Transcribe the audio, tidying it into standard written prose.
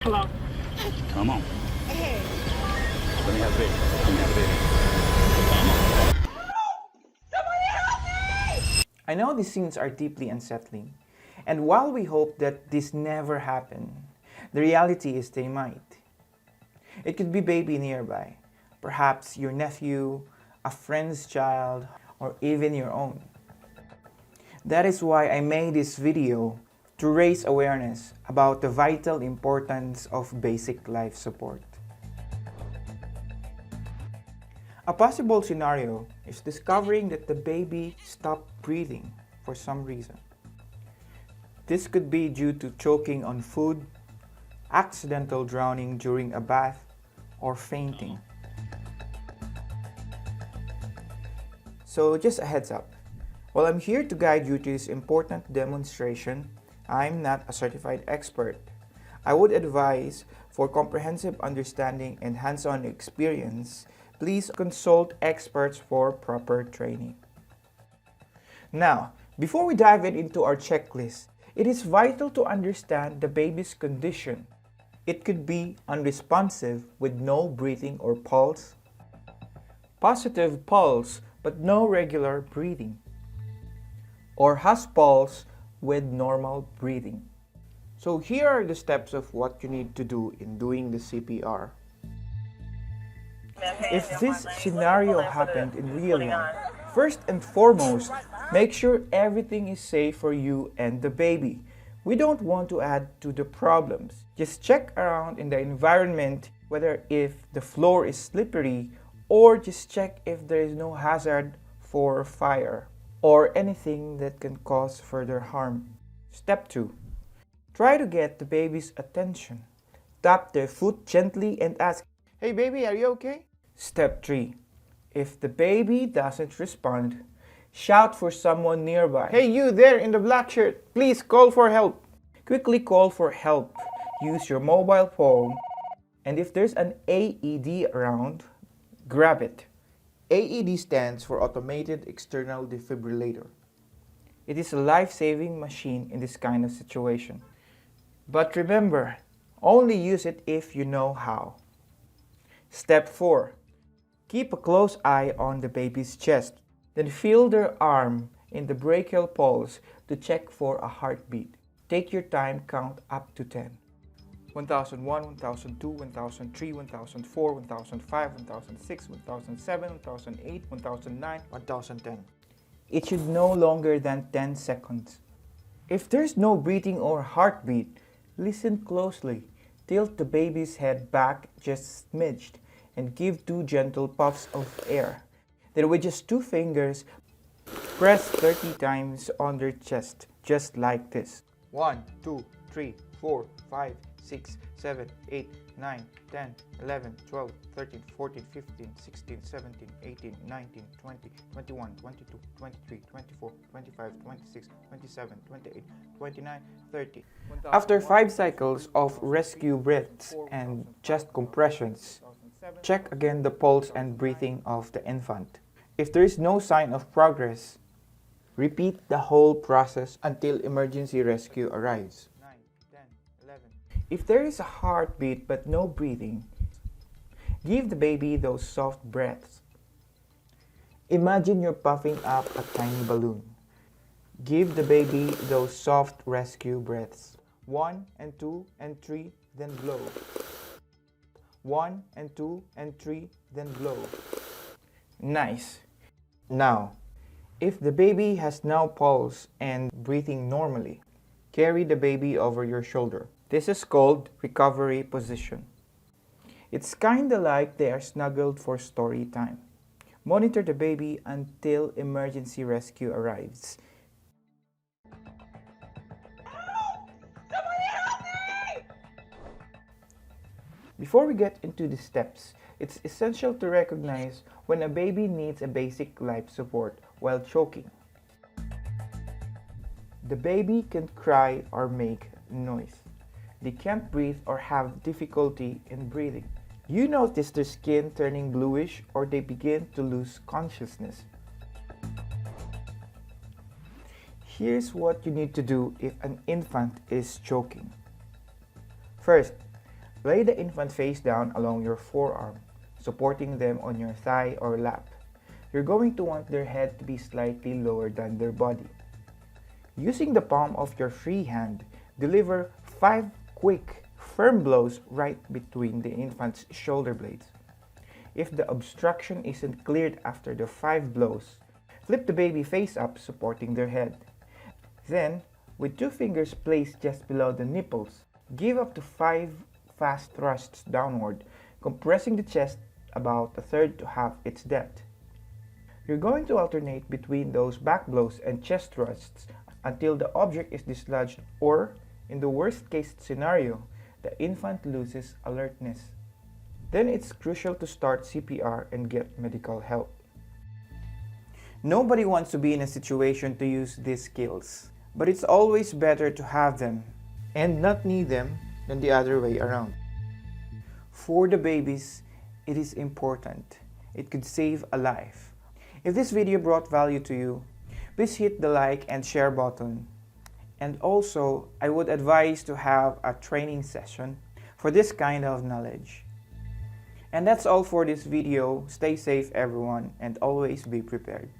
Hello. Come on. Let me have a baby. Let me have a baby. I know these scenes are deeply unsettling, and while we hope that this never happen, the reality is they might. It could be baby nearby, perhaps your nephew, a friend's child, or even your own. That is why I made this video to raise awareness about the vital importance of basic life support. A possible scenario is discovering that the baby stopped breathing for some reason. This could be due to choking on food, accidental drowning during a bath, or fainting. So just a heads up, while I'm here to guide you to this important demonstration, I'm not a certified expert. I would advise, for comprehensive understanding and hands-on experience, please consult experts for proper training. Now, before we dive into our checklist, it is vital to understand the baby's condition. It could be unresponsive with no breathing or pulse, positive pulse but no regular breathing, or has pulse with normal breathing. So here are the steps of what you need to do in doing the CPR. If this scenario happened in real life, first and foremost, make sure everything is safe for you and the baby. We don't want to add to the problems. Just check around in the environment, whether if the floor is slippery, or just check if there is no hazard for fire or anything that can cause further harm. Step 2. Try to get the baby's attention. Tap their foot gently and ask, "Hey baby, are you okay?" Step 3. If the baby doesn't respond, shout for someone nearby. "Hey you there in the black shirt, please call for help." Quickly call for help. Use your mobile phone, and if there's an AED around, grab it. AED stands for Automated External Defibrillator. It is a life-saving machine in this kind of situation. But remember, only use it if you know how. Step 4. Keep a close eye on the baby's chest. Then feel their arm in the brachial pulse to check for a heartbeat. Take your time, count up to 10. 1001, 1002, 1003, 1004, 1005, 1006, 1007, 1008, 1009, 1010. It should no longer than 10 seconds. If there's no breathing or heartbeat, listen closely. Tilt the baby's head back just smidged and give 2 gentle puffs of air. Then with just 2 fingers, press 30 times on their chest, just like this. 1, 2, 3, 4, 5, 6, 7, 8, 9, 10, 11, 12, 13, 14, 15, 16, 17, 18, 19, 20, 21, 22, 23, 24, 25, 26, 27, 28, 29, 30. After 5 cycles of rescue breaths and chest compressions, check again the pulse and breathing of the infant. If there is no sign of progress, repeat the whole process until emergency rescue arrives. 9, 10, 11. If there is a heartbeat but no breathing, give the baby those soft breaths. Imagine you're puffing up a tiny balloon. Give the baby those soft rescue breaths. 1 and 2 and 3, then blow. 1 and 2 and 3, then blow. Nice. Now, if the baby has now pulse and breathing normally, carry the baby over your shoulder. This is called recovery position. It's kinda like they are snuggled for story time. Monitor the baby until emergency rescue arrives. Before we get into the steps, it's essential to recognize when a baby needs a basic life support while choking. The baby can cry or make noise. They can't breathe or have difficulty in breathing. You notice their skin turning bluish or they begin to lose consciousness. Here's what you need to do if an infant is choking. First, Lay the infant face down along your forearm, supporting them on your thigh or lap. You're going to want their head to be slightly lower than their body. Using the palm of your free hand, deliver 5 quick, firm blows right between the infant's shoulder blades. If the obstruction isn't cleared after the 5 blows, flip the baby face up, supporting their head. Then, with 2 fingers placed just below the nipples, give up to 5 fast thrusts downward, compressing the chest about a third to half its depth. You're going to alternate between those back blows and chest thrusts until the object is dislodged or, in the worst case scenario, the infant loses alertness. Then it's crucial to start CPR and get medical help. Nobody wants to be in a situation to use these skills, but it's always better to have them and not need them than the other way around. For the babies, it is important. It could save a life. If this video brought value to you, please hit the like and share button. And also, I would advise to have a training session for this kind of knowledge. And that's all for this video. Stay safe everyone and always be prepared.